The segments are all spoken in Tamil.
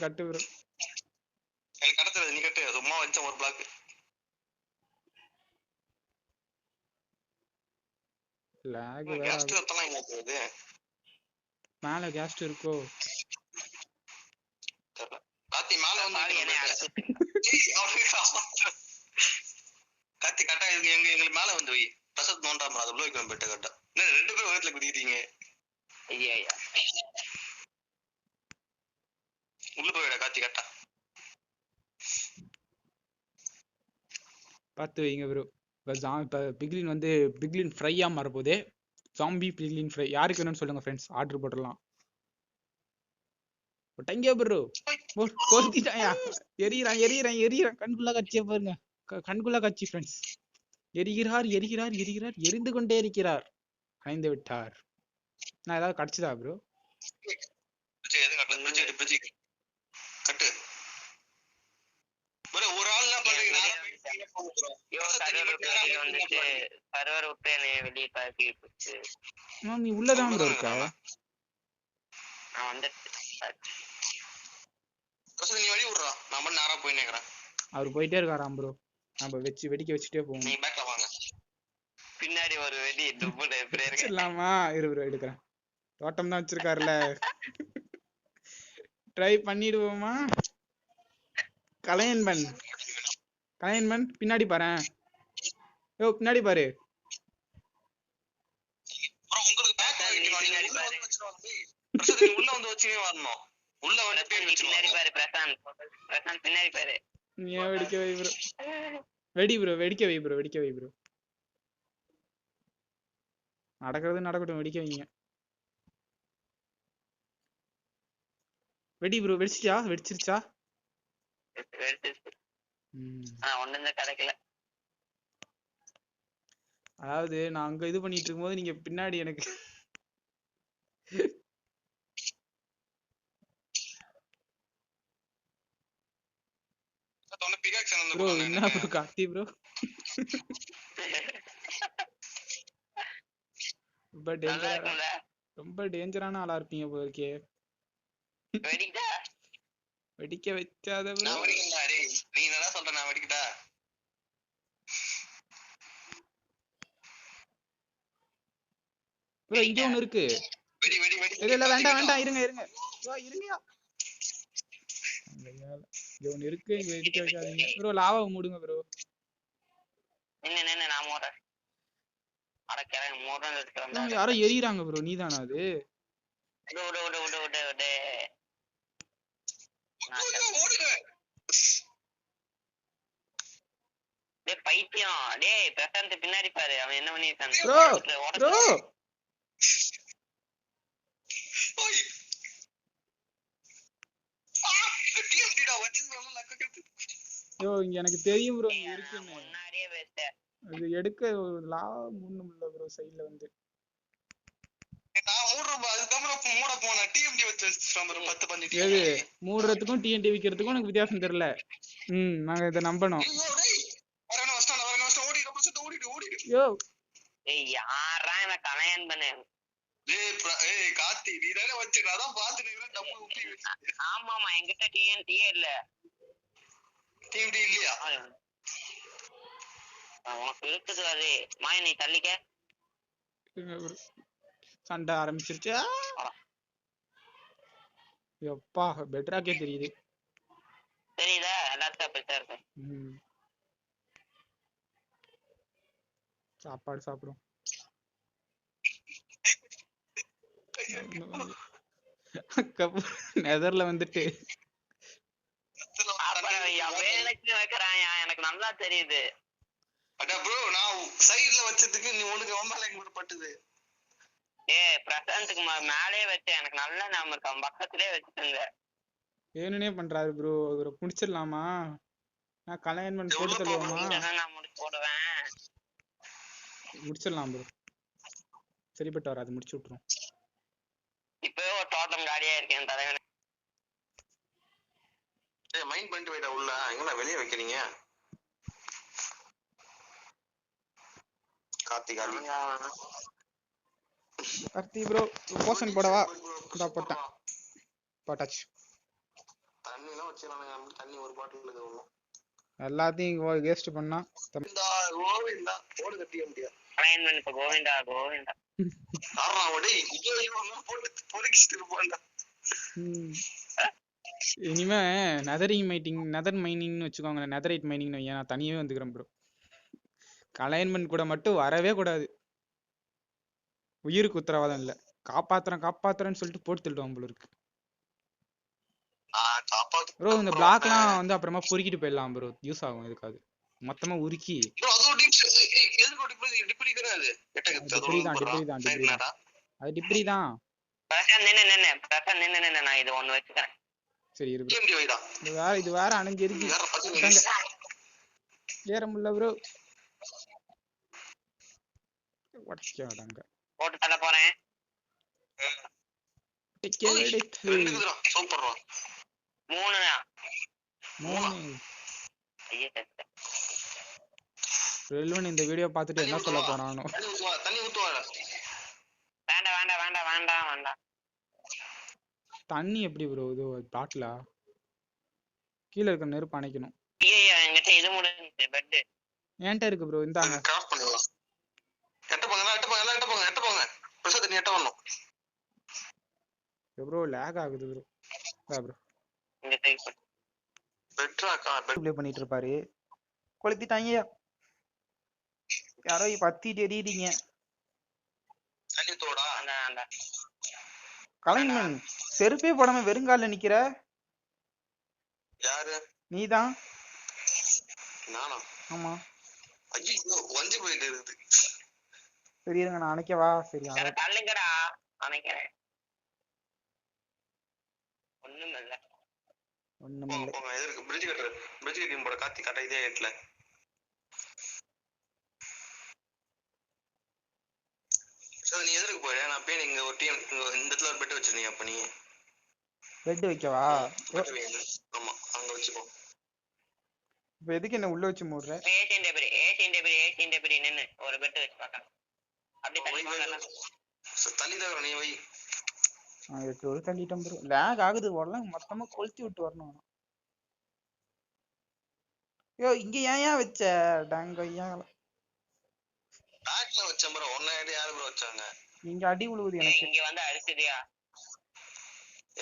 கட்டு ப்ரோ. எனக்கு கடத்துறது நீ கட்டு. சும்மா வச்ச ஒரு பிளாக். லாக் வேற. கேஸ்ட் எத்தனை இங்க போகுது? மேல கேஸ்ட் இருக்கோ? காத்தி மேல வந்து காத்தி கட்டா இருக்கு. எங்களுக்கு மேல வந்து வை. பிரசத் நோண்டாம அது உள்ள வைக்கணும் பெட்ட கட்டா. என்ன 2 பேரும் வீட்டுல குடிக்கிறீங்க? ஐயா ஐயா உள்ள போயிடா காத்தி கட்டா. பார்த்து வைங்க ப்ரோ. இப்போ பிக்லின் வந்து பிக்லின் ஃப்ரையாக மாறப்போதே. ஜாம்பி பிக்லின் ஃப்ரை யாருக்கு வேணும்னு சொல்லுங்க ஃப்ரெண்ட்ஸ், ஆர்டர் போட்டுடலாம். போட்டங்க ப்ரோ. கோர்த்திட்டாயா? எரியிறான் எரியிறான் எரியிறான். கண்குள்ளா காட்சியை பாருங்க. கண்குள்ளா காட்சி ஃப்ரெண்ட்ஸ். எரிகிறார் எரிகிறார் எரிகிறார் எரிந்து கொண்டே இருக்கிறார். அணைந்து விட்டார். நான் ஏதாவது கடிச்சதா ப்ரோ? கட்டு ஒரு ஆள் என்ன பண்றீங்க? நீ உள்ளதான் ப்ரோ இருக்க. நீ வழி விடுறா. நான் மட்டும் நேரா போய் நிக்கிறேன். அவர் போயிட்டே இருக்காராம் ப்ரோ. நம்ம வெடிக்க வச்சுட்டே போவோம். நீ பேக்ல வாங்க. பின்னாடி ஒரு வெடி டுபுல வச்சிடலாமா? இரு ப்ரோ எடுக்கிறேன். தோட்டம் தான் வச்சிருக்காருல. ட்ரை பண்ணிடுவோமா? கலையன்பன் பின்னாடி பாரு. யோ பின்னாடி பாரு. உங்களுக்கு பேக் பின்னாடி பாரு. உள்ள வந்து வச்சுவே வரணும். உள்ள வந்து பின்னாடி பாரு. பிரசாந்த் பின்னாடி பாரு. நீ வெடிக்க வை ப்ரோ. வெடிக்க வை ப்ரோ. நடக்கட்டும் வெடிக்க வைங்க. வெடி ப்ரோ. வெடிச்சிருச்சா? ஒண்ணுமே கிடைக்கல. அதாவது நான் அங்க இது பண்ணிட்டு இருக்கும்போது நீங்க பின்னாடி எனக்கு ப்ரோ என்ன ப்ரோ கார்த்தி ப்ரோ ரொம்ப டேஞ்சரான ஆளா இருப்பீங்க போல இருக்கே. வெடிக்க வச்சாத ப்ரோ. நீ என்ன சொல்ற? நான் வெடிக்கட்டா? ப்ரோ இங்க ஒன்னு இருக்கு. இல்ல வேண்டாம் இருங்க. இருங்கயா. இங்க ஒன்னு இருக்கு. இங்க வெடிக்க வைக்காதீங்க ப்ரோ. லாவா மூடுங்க ப்ரோ. என்ன நான் மூடுறேன். அடக்கறேன் மூடுறேன் எடுத்துறேன். யாரோ எரியுறாங்க ப்ரோ. நீதானா அது? டேய் பைத்தியம். டேய் பிரசாந்த் பின்னாடி பாரு. அவன் என்ன பண்ணிட்டான்? ப்ரோ யோ இங்க எனக்கு தெரியும் ப்ரோ இங்க இருக்குன்னு. முன்னாடியே வெச்ச அது எடுக்க லாவா மூடணும் இல்ல ப்ரோ. சைடுல வந்து நான் மூடுறேன். அதுக்கப்புறம் மூட போன டிஎம்டி வச்சு 10 எது மூடுறதுக்கும் டிஎன்டி விக்கிறதுக்கும் எனக்கு வித்தியாசம் தெரியல. நாங்க இத நம்பணும். யோ ஏய் யாரா என்ன கலையன் பண்ணு. ஏய் கார்த்தி நீ தான வச்ச. நான் தான் பாத்துட்டேன். டம்மு ஊத்தி வச்ச. ஆமாமா என்கிட்ட டிஎன்டியே இல்ல. டிஎன்டி இல்லையா? உனக்கு இருக்குது அது. மாய நீ தள்ளிக்க. சண்டை ஆரம்பிச்சிருச்சு. எப்பா பெட்ராக்கே தெரியுது. தெரியுதா? லேப்டாப் பெட்டா இருக்கு. சாப்பாடு சாப்பிடும். நெதர்ல வந்துட்டு எனக்கு நல்லா தெரியுது. அட ப்ரோ நான் சைடுல வச்சதுக்கு நீ உனக்கு ரொம்ப பட்டுது. பிரசாந்துக்கு மேலே வச்சேன். எனக்கு நல்லா ஞாபகம் இருக்கு. அவன் பக்கத்துலயே வச்சுருங்க. வேணுனே பண்றாரு ப்ரோ. இவரை முடிச்சிடலாமா? நான் கல்யாணம் போட்டு தருவோமா? நான் முடிச்சு போடுவேன். முடிச்சிடலாம் ப்ரோ. சரிப்பட்டு வராது. முடிச்சு விட்டுரும். இப்பவே ஒரு டோட்டம் காலியா இருக்கேன் தலைவன். மைண்ட் பண்ணிட்டு போயிட்டா உள்ள. எங்க வெளியே வைக்கிறீங்க? கார்த்தி ப்ரோ போஷன் போடவா? போட்டாச்சு. தண்ணி எல்லாம் வச்சிரானுங்க. தண்ணி ஒரு பாட்டில் இது ஒண்ணும் எல்லாத்தையும் வேஸ்ட் பண்ணா கோவிந்தா போடு கட்டிய முடியாது. அலைன்மென்ட் இப்ப கோவிந்தா கோவிந்தா ஆமா டேய் இங்க போட்டு பொறுக்கிட்டு இருப்பான்டா. இனிமே நெதர் மைனிங்னு வச்சுக்கோங்க, நெதரைட் மைனிங்னு வைங்க, நான் தனியாவே வந்துக்கிறேன் ப்ரோ. அலைன்மென்ட் கூட மட்டும் வரவே கூடாது. உயிருக்கு உத்தரவாதம் இல்ல, காப்பாத்துறேன்னு சொல்லிட்டு போட்டு தள்ளிடுவான் போல இருக்கு ப்ரோ. இந்த பிளாக்லாம் வந்து அப்புறமா பொறுக்கிட்டு போயிடலாம் ப்ரோ, யூஸ் ஆகும் எதுக்காது. மொத்தமா உருக்கி அது டிப்ரி தான். சரி இது வேற அணைஞ்சு இருக்கு, ஏற முடியல ப்ரோ. உடச்சாடாங்க போட்டு தள்ள போறேன். இந்த வீடியோ பார்த்துட்டு என்ன சொல்ல போறானோ. தண்ணி எப்படி ப்ரோ இது பாட்டிலா? கீழே இருக்க நெருப்பு அணைக்கணும். என்கிட்ட இருக்கு ப்ரோ, இந்தாங்க. ப்ரோ லாக் ஆகுது ப்ரோ. ப்ரோ ப்ளே பண்ணிட்டு இருப்பாரு, கொளுத்திட்டாங்க. யாரோ பத்திட்டு எறியறீங்க. கலைஞன் செருப்பே போடாம வெறுங்கால நிக்கிற. யாரு? நீதான். நானா? ஆமா. ஐயோ வஞ்சி போயிட்டு இருக்குது. சரி இருங்க நான் அணைக்கவா? சரி தள்ளுங்கடா அணைக்கிறேன். ஒண்ணுமில்ல. போங்க எதுக்கு பிரிட்ஜ் கட்டற? பிரிட்ஜ் கட்டிங் போட காத்தி கட்ட இதே ஏட்ல. சோ நீ எதுக்கு போற? நான் போய் இங்க ஒரு டீம் இந்த இடத்துல ஒரு பெட் வச்சிருந்தீங்க. அப்ப நீ பெட் வைக்கவா? ஆமா அங்க வச்சுக்கோ. இப்போ எதுக்கு என்ன உள்ள வச்சு மூடுற? ஏசியன் டெபிரி நின்னு ஒரு பெட் வச்சு பார்க்க. அப்படி தள்ளி போங்கல. தள்ளி தர நீ வை. இதுக்கு ஒரு தள்ளிட்டோம் ப்ரோ. லாக் ஆகுது, உடனே மொத்தமா கொளுத்தி விட்டு வரணும். யோ இங்க ஏன் வச்ச டாங்க ஐயா? பேக்ல வச்ச ப்ரோ. ஒண்ணே அடி யாரு ப்ரோ வச்சாங்க? இங்க அடி உழுவுது எனக்கு. இங்க வந்து அடிச்சிடியா?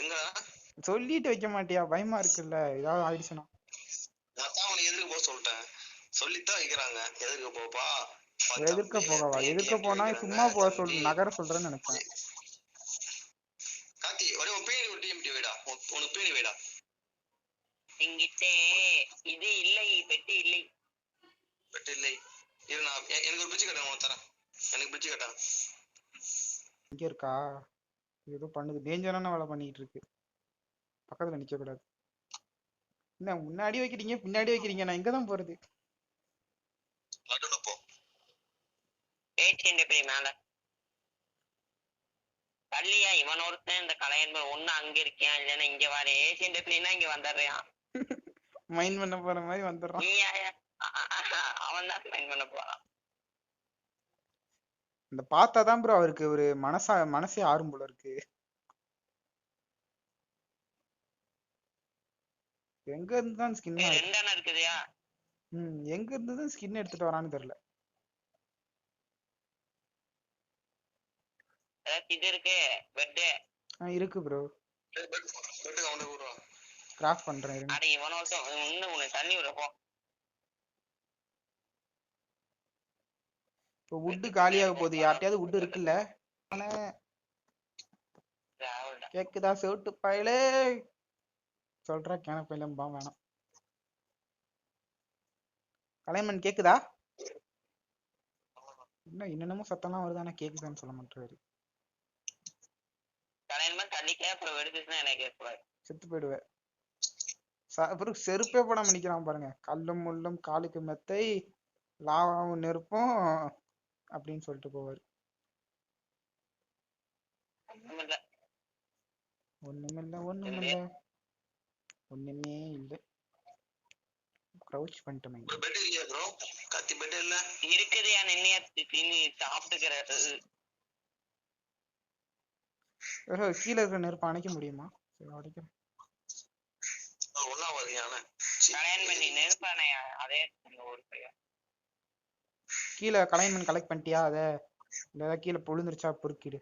எங்க சொல்லிட்டு வைக்க மாட்டியா? பயமா இருக்குல்ல ஏதாவது ஆயிடுச்சுனா. நான் தான் உனக்கு எதுக்கு போக சொல்லிட்டேன். சொல்லித்தான் வைக்கிறாங்க. எதுக்கு போப்பா? எதுக்க போகவா? எதுக்க போனா சும்மா போக சொல்லு, நகர சொல்றேன்னு நினைச்சேன். காத்தி ஒரே ஒரு பேய் ஒரு டிஎம்டி வைடா. உனக்கு பேய் வைடா. இங்கிட்டே இது இல்லை, பெட்டி இல்லை. பெட்டி இல்லை. இரு நான் எனக்கு ஒரு பிரிட்ஜ் கட்ட உனக்கு தரேன். எனக்கு பிரிட்ஜ் கட்ட. இங்க இருக்கா? ஏதோ பண்ணுது, டேஞ்சரான வேலை பண்ணிட்டு இருக்கு. பக்கத்துல நிக்க கூடாது. என்ன முன்னாடி வைக்கிறீங்க பின்னாடி வைக்கிறீங்க, நான் எங்க தான் போறது? நடுவுல போ. ஏசியன் டெபிரி மேல. தள்ளியா இவன் ஒருத்தன் இந்த கலையன் ஒண்ணு அங்க இருக்கியான், இல்லன்னா இங்க வர. ஏசியன் டெபிரினா இங்க வந்துடுறான். மைண்ட் பண்ண போற மாதிரி வந்துடுறான். அவன் தான் மைண்ட் பண்ண போறான். இந்த பார்த்தாதான் ப்ரோ அவருக்கு ஒரு மனசே ஆறும் போல இருக்கு. எங்க இருந்து தான் ஸ்கின் இருக்குதுயா? எங்க இருந்து தான் ஸ்கின் எடுத்துட்டு வரான்னு தெரியல. இது இருக்கு பெட். இருக்கு ப்ரோ. பெட் கவுண்ட் போடுறா. கிராஃப்ட் பண்றேன் இருங்க. அட இவன் ஒருத்தன் இன்னும் உன்னை தண்ணி விட போ. இப்போ வுட் காலியாக போகுது. யார்ட்டையாவது வுட் இருக்குல்ல? கேக்குதா செவுட்டு பயலே? சொல்ற கேனப்பையிலம்பா வேணாம். கலைமன் கேக்குதா? என்ன என்னென்னமோ சத்தம்லாம் வருது, ஆனா கேக்குதான்னு சொல்ல மாட்டாரு. செத்து போயிடுவேன். அப்புறம் செருப்பே போடாம நிக்கிறான் பாருங்க. கல்லும் முள்ளும் காலுக்கு மெத்தை, லாவாவும் நெருப்பும் அப்படின்னு சொல்லிட்டு போவாரு. ஒண்ணுமில்ல ஒண்ணுமே இல்ல. க்ரௌச் பண்ணிட்டோமே. பெட் இல்லையா ப்ரோ? கத்தி பெட் இல்ல. இருக்குதுயா, நின்னைய தின்னு சாப்பிட்டுக்கிறது. கீழே இருக்கிற நெருப்பு அணைக்க முடியுமா? சரி அடைக்கிறேன். கல்யாணம் பண்ணி நெருப்பானே அதே ஒரு பையன் கீழே கலைன்மென்ட் கலெக்ட் பண்ணிட்டியா? அத இல்ல கீழே பொழுந்துருச்சா பொறுக்கிடு.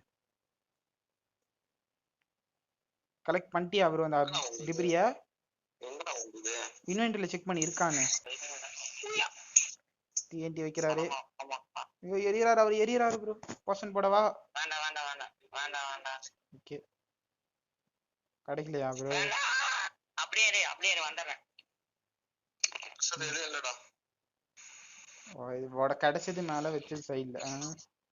கலெக்ட் பண்ணிட்டியா ப்ரோ அந்த டிபிரிய? இன்வென்டரியில செக் பண்ணி இருக்கான்னு. டிஎன்டி வைக்கிறாரு. ஐயோ எரியறாரு, அவர் எரியறாரு ப்ரோ. போஷன் போடவா? வேண்டாம் வேண்டாம் வேண்டாம் வேண்டாம் வேண்டாம். ஓகே கிடைக்கலையா ப்ரோ? அப்படியே அப்படியே வந்துடுறேன். இதோட கிடைச்சது மேல வச்சது சைடுல.